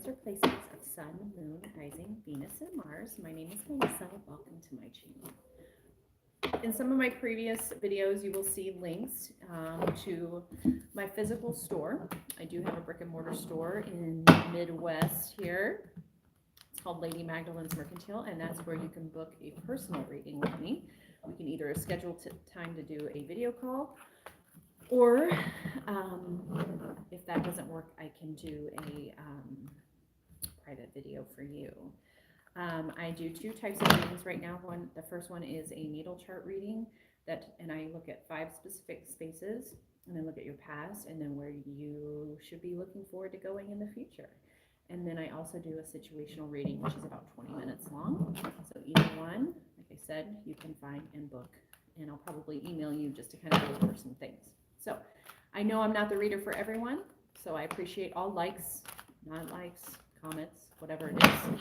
Cancer placements of Sun, Moon, Rising, Venus, and Mars. My name is Melissa. Welcome to my channel. In some of my previous videos, you will see links to my physical store. I do have a brick and mortar store in the Midwest here. It's called Lady Magdalene's Mercantile, and that's where you can book a personal reading with me. We can either schedule time to do a video call, or if that doesn't work, I can do a private video for you. I do two types of readings right now. The first one is a natal chart reading, and I look at 5 specific spaces, and then look at your past, and then where you should be looking forward to going in the future. And then I also do a situational reading, which is about 20 minutes long. So either one, like I said, you can find and book, and I'll probably email you just to kind of go over some things. So I know I'm not the reader for everyone, so I appreciate all likes, non-likes, comments, whatever it is.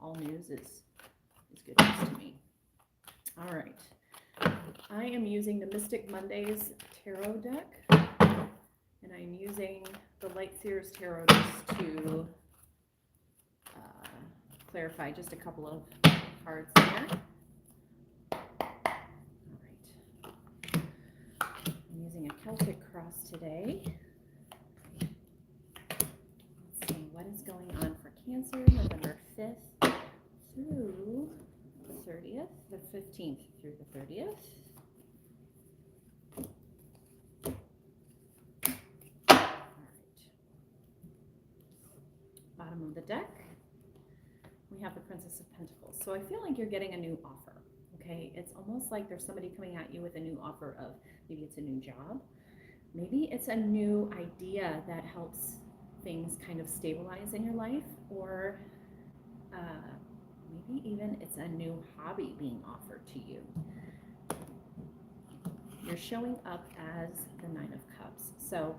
All news is good news to me. All right. I am using the Mystic Mondays Tarot deck, and I'm using the Light Seers Tarot just to clarify just a couple of cards there. All right. I'm using a Celtic cross today. Let's see what is going on for Cancer, November 5th through the 30th, the 15th through the 30th. All right. Bottom of the deck, we have the Princess of Pentacles. So I feel like you're getting a new offer, okay? It's almost like there's somebody coming at you with a new offer of maybe it's a new job, maybe it's a new idea that helps things kind of stabilize in your life, or maybe even it's a new hobby being offered to you. You're showing up as the 9 of Cups. So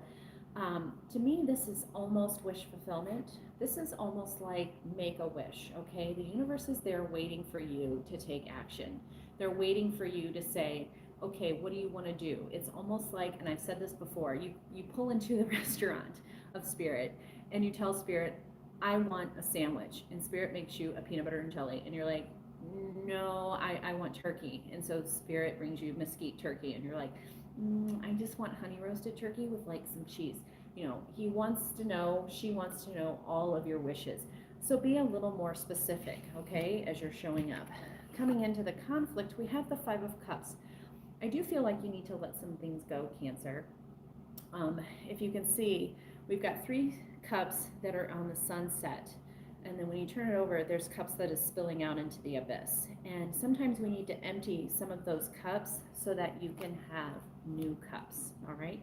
to me, this is almost wish fulfillment. This is almost like make a wish, okay? The universe is there waiting for you to take action. They're waiting for you to say, okay, what do you want to do? It's almost like, and I've said this before, you pull into the restaurant of Spirit and you tell Spirit, I want a sandwich, and Spirit makes you a peanut butter and jelly, and you're like, no, I want turkey. And so Spirit brings you mesquite turkey, and you're like, I just want honey roasted turkey with like some cheese. You know, he wants to know, she wants to know all of your wishes. So be a little more specific, okay, as you're showing up. Coming into the conflict, we have the 5 of Cups. I do feel like you need to let some things go, Cancer. If you can see, we've got 3 cups that are on the sunset, and then when you turn it over, there's cups that is spilling out into the abyss. And sometimes we need to empty some of those cups so that you can have new cups. All right,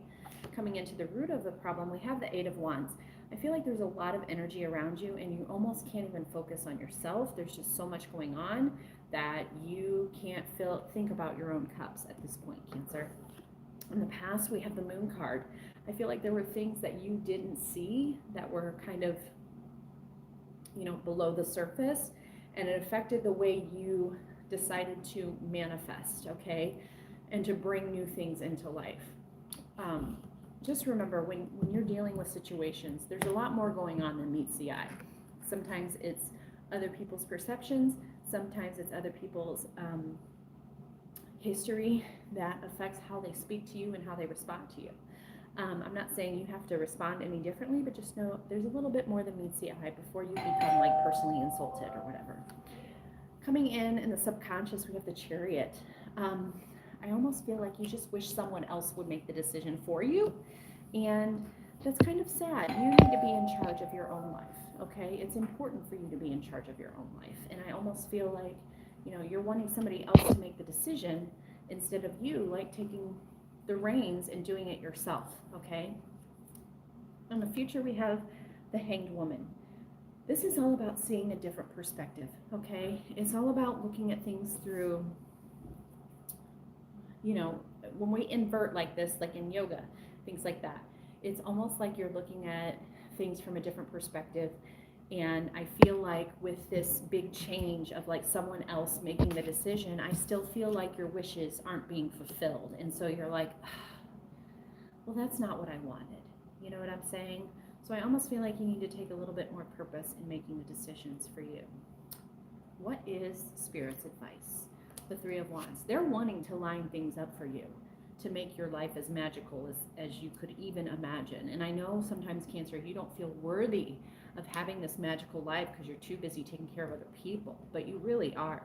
coming into the root of the problem, we have the 8 of Wands. I feel like there's a lot of energy around you, and you almost can't even focus on yourself. There's just so much going on that you can't think about your own cups at this point, Cancer. In the past, we have the Moon card. I feel like there were things that you didn't see that were kind of, you know, below the surface, and it affected the way you decided to manifest, okay, and to bring new things into life. Just remember, when you're dealing with situations, there's a lot more going on than meets the eye. Sometimes it's other people's perceptions, sometimes it's other people's history that affects how they speak to you and how they respond to you. I'm not saying you have to respond any differently, but just know there's a little bit more than meets the eye before you become like personally insulted or whatever. Coming in the subconscious, we have the Chariot. I almost feel like you just wish someone else would make the decision for you, and that's kind of sad. You need to be in charge of your own life, okay? It's important for you to be in charge of your own life, and I almost feel like, you know, you're wanting somebody else to make the decision instead of you, like taking the reins and doing it yourself, okay? In the future, we have the Hanged Woman. This is all about seeing a different perspective, okay? It's all about looking at things through, you know, when we invert like this, like in yoga, things like that, it's almost like you're looking at things from a different perspective. And I feel like with this big change of like someone else making the decision, I still feel like your wishes aren't being fulfilled. And so you're like, well, that's not what I wanted. You know what I'm saying? So I almost feel like you need to take a little bit more purpose in making the decisions for you. What is Spirit's advice? The Three of Wands. They're wanting to line things up for you to make your life as magical as you could even imagine. And I know sometimes, Cancer, you don't feel worthy of having this magical life because you're too busy taking care of other people, but you really are.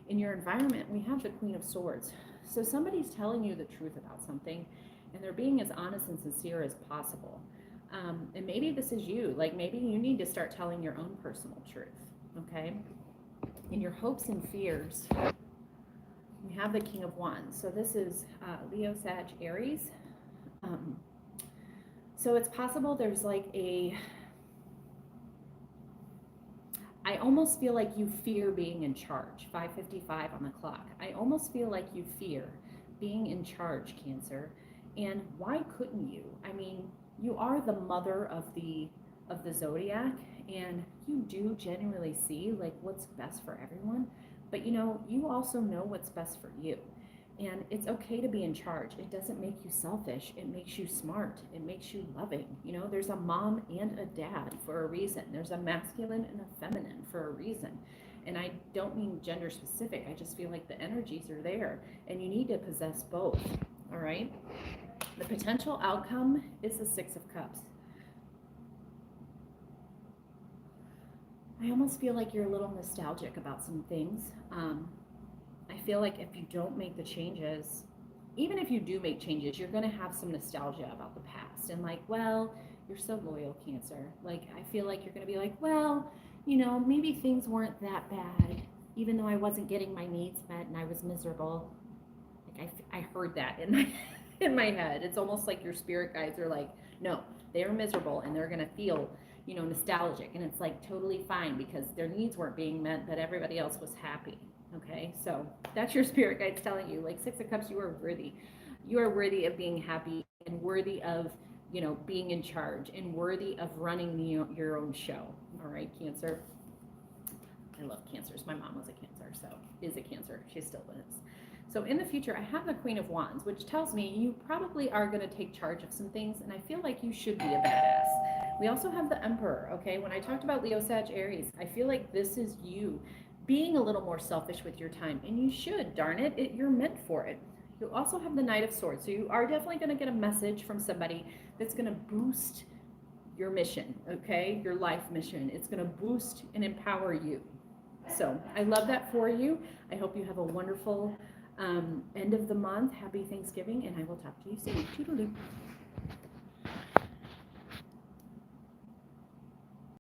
In your environment, we have the Queen of Swords. So somebody's telling you the truth about something, and they're being as honest and sincere as possible. And maybe this is you. Like, maybe you need to start telling your own personal truth, okay? In your hopes and fears, we have the King of Wands. So this is Leo, Sag, Aries. So it's possible there's like I almost feel like you fear being in charge. 5:55 on the clock. I almost feel like you fear being in charge, Cancer. And why couldn't you? I mean, you are the mother of the zodiac, and you do genuinely see like what's best for everyone. But you also know what's best for you. And it's okay to be in charge. It doesn't make you selfish. It makes you smart. It makes you loving. There's a mom and a dad for a reason. There's a masculine and a feminine for a reason. And I don't mean gender specific. I just feel like the energies are there, and you need to possess both. All right? The potential outcome is the Six of Cups. I almost feel like you're a little nostalgic about some things. I feel like if you don't make the changes, even if you do make changes, you're going to have some nostalgia about the past. And like, well, you're so loyal, Cancer. Like, I feel like you're going to be like, well, maybe things weren't that bad, even though I wasn't getting my needs met and I was miserable. Like, I heard that in my head. It's almost like your spirit guides are like, no, they're miserable and they're going to feel nostalgic, and it's like totally fine because their needs weren't being met, but everybody else was happy. Okay, so that's your spirit guides telling you, like, Six of Cups, you are worthy. You are worthy of being happy and worthy of, being in charge and worthy of running your own show. All right, Cancer. I love Cancers. My mom was a Cancer, so is a Cancer. She still is. So in the future, I have the Queen of Wands, which tells me you probably are going to take charge of some things, and I feel like you should be a badass. We also have the Emperor, okay? When I talked about Leo, Sag, Aries, I feel like this is you being a little more selfish with your time, and you should, darn it, you're meant for it. You also have the Knight of Swords, so you are definitely going to get a message from somebody that's going to boost your mission, okay? Your life mission. It's going to boost and empower you. So I love that for you. I hope you have a wonderful end of the month. Happy Thanksgiving, and I will talk to you soon. Toodaloo.